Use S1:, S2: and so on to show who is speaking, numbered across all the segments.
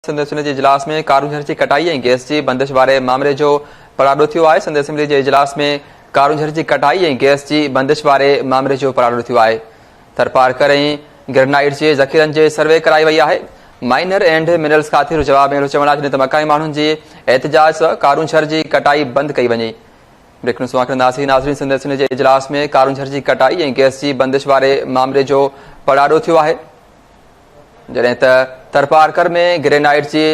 S1: संदसि जे इजलास में कारूंझर जी कटाई ऐं गैस जी बंदिश वारे मामले जो पराडो थियो आहे। सिंध असेंबली जे इजलास में कारूंझर जी कटाई ऐं गैस जी बंदिश वारे मामले जो पराडो थियो आहे। थरपारकर ऐं ग्रेनाइट जे ज़ख़ीरनि जे सर्वे कराई वई आहे। माइनर एंड मिनरल्स खाते जो जवाब में चवण आहे त मकामी माण्हुनि जे एहतजाज सां कारूंझर जी कटाई बंदि कई वञे। ब्रेक न्यूज़ वाखंदासीं। नाज़रीन, सिंध असेंबली जे इजलास में कारूंझर जी कटाई ऐं गैस जी बंदिश वारे मामले जो पराडो थियो आहे, जॾहिं त थरपारकर में ग्रेनाइट जी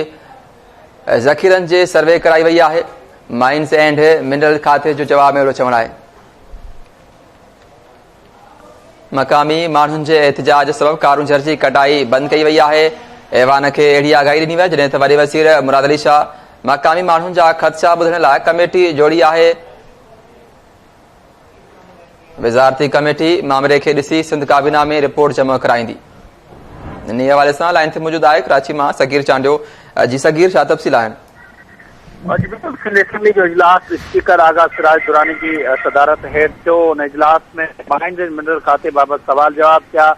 S1: ज़ख़ीरनि जे सर्वे कराई वई आहे। माइंस एंड मिनरल खाते जो जवाब में चवण आहे मकामी माण्हुनि जे एहतजाज सबबि कारूंझर जी कटाई बंदि कई वई आहे। ऐवान खे अहिड़ी आगाही ॾिनी वई जॾहिं त वॾे वज़ीर मुराद अली शाह मकामी माण्हुनि जा ख़दशा ॿुधण लाइ कमेटी जोड़ी आहे। वज़ारती कमेटी मामले खे ॾिसी सिंध काबीना में रिपोर्ट जमा कराईंदी। इन हवाले सां लाइन ते मौजूदु आहे कराची मां सगीर चांडियो। जी सगीर, छा तफ़सील आहिनि?
S2: सिंध असेंबली जो इजलास स्पीकर आगा सिराज दुरानी की सदारत हेठि थियो। उन इजलास में माइंस एंड मिनरल खाते बाबति सवाल जवाब थिया।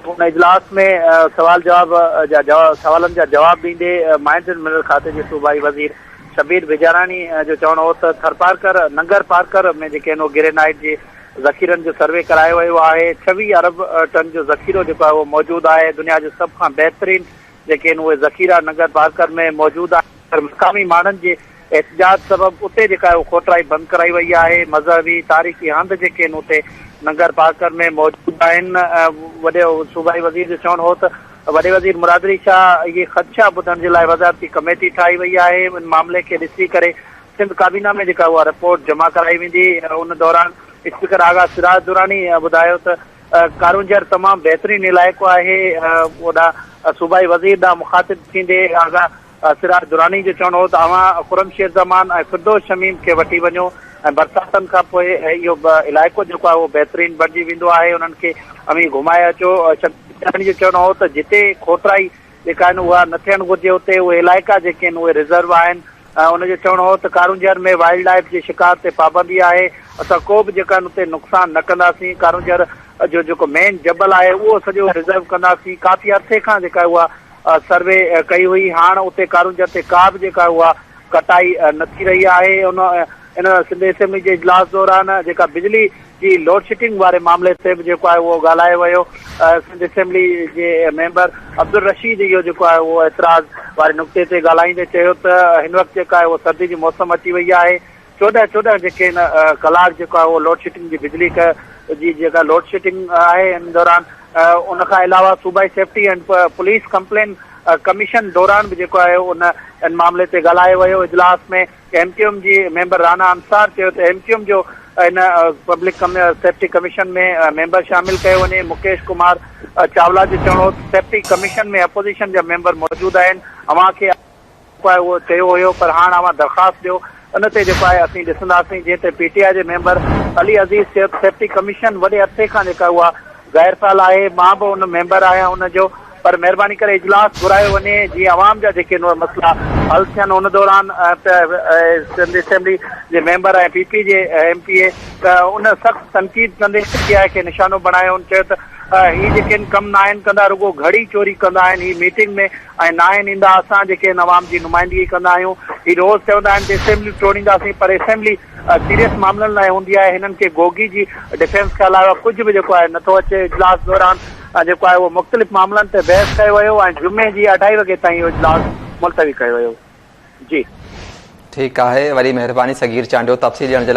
S2: उन इजलास में सवालनि जा जवाब ॾींदे माइंस एंड मिनरल खाते जे सूबाई वज़ीर शबीर बिजारानी जो चवणो हो त थरपारकर नंगर पारकर में जेके आहिनि ग्रेनाइट जे ज़ख़ीरनि जो सर्वे करायो वियो आहे। 26 अरब टन जो ज़ख़ीरो जेको आहे उहो मौजूदु आहे। दुनिया जो सभ खां बहितरीन जेके आहिनि उहे ज़ख़ीरा नंगर पारकर में मौजूदु आहे। पर मक़ामी माण्हुनि जे एहतजाज सबबि उते जेका आहे खोटराई बंदि कराई वई आहे। मज़हबी तारीख़ी हंध जेके आहिनि उते नंगर पारकर में मौजूदु आहिनि। वॾे सूबाई वज़ीर जो चवणो हो त वॾे वज़ीर मुराद अली शाह इहे ख़दशा ॿुधण जे लाइ वज़ारती कमेटी ठाही वई आहे। इन मामले खे ॾिसी करे सिंध काबीना में जेका उहा रिपोर्ट जमा कराई वेंदी। उन दौरान स्पीकर आगा सिराज दुरानी ॿुधायो त कारूंझर तमामु बहितरीनु इलाइक़ो आहे। ओॾा सूबाई वज़ीर ॾांहुं मुखातिब थींदे आगा सिराज दुरानी जो चवणो हो त अवां खुरमशेर ज़मान ऐं फिरदौस शमीम खे वठी वञो ऐं बरसातनि खां पोइ इहो इलाइक़ो जेको आहे उहो बहितरीनु बणिजी वेंदो आहे। उन्हनि खे अमी घुमाए अचो। जो चवणो हो त जिते खोटराई जेका आहिनि उहा न थियणु घुरिजे उते उहे इलाइक़ा जेके आहिनि उहे रिज़र्व आहिनि। उनजो चवणो हो त कारूंझर में वाइल्ड लाइफ जे शिकार ते पाबंदी आहे। असां को बि जेका आहिनि उते नुक़सानु न कंदासीं। कारूंझर जो जेको मेन जबल आहे उहो सॼो रिज़र्व कंदासीं। काफ़ी अरसे खां जेका उहा सर्वे कई हुई। हाणे उते कारूंझर ते का बि जेका उहा कटाई न थी रही आहे। इन सिंध असेंबली जे इजलास दौरान जेका बिजली जी लोड शेडिंग वारे मामले ते बि जेको आहे उहो ॻाल्हायो वियो। सिंध असेंबली जे मेंबर अब्दुल रशीद इहो जेको आहे उहो एतिराज़ वारे नुक़्ते ते ॻाल्हाईंदे चयो त हिन वक़्तु जेका आहे उहो सर्दी जी मौसम अची वई आहे। 14 जेके आहिनि कलाक जेको आहे उहो लोड शेडिंग जी बिजली जी जेका लोड शेडिंग आहे। इन दौरान उनखां अलावा सूबाई safety and police complain commission दौरान बि जेको आहे उन इन मामले ते ॻाल्हायो वियो। इजलास में MQM जी मेंबर राना अंसार चयो त MQM जो इन पब्लिक सेफ्टी कमीशन में मेंबर शामिल कयो वञे। मुकेश कुमार चावला जो चवणो सेफ्टी कमीशन में अपोजिशन जा मेंबर मौजूदु आहिनि। अवां खे उहो चयो हुयो पर हाणे अवां दरख़्वास्त ॾियो। उन ते जेको आहे असीं ॾिसंदासीं। जीअं त PTI जे मेंबर अली अज़ीज़ चयो सेफ्टी कमीशन वॾे अरसे खां जेका उहा गैर फ़ाल आहे। मां बि उन मेंबर आहियां उनजो। पर महिरबानी करे इजलास घुरायो वञे जीअं आवाम जा जेके मसइला हल थियनि। उन दौरान सिंध असेंबली जे मेंबर ऐं PP जे MPA उन सख़्तु तनक़ीद कंदे PTI खे निशानो बणायो। चयो त ही जेके कम न आहिनि कंदा, रुगो घड़ी चोरी कंदा आहिनि। ही मीटिंग में ऐं न आहिनि ईंदा। असां जेके अवाम जी नुमाइंदगी कंदा आहियूं। ही रोज़ चवंदा आहिनि त असेंबली टोड़ींदासीं पर असेंबली सीरियस मामलनि लाइ हूंदी आहे। हिननि खे गोगी जी डिफेंस खां अलावा कुझु बि जेको आहे नथो अचे। इजलास दौरान जेको आहे उहो मुख़्तलिफ़ मामलनि ते बहस कयो वियो ऐं जुमे जी 2:30 वॻे ताईं इहो इजलास मुलतवी कयो वियो। जी
S1: ठीकु आहे, वरी महिरबानी सगीर चांडियो तफ़सील ॾियण जे लाइ।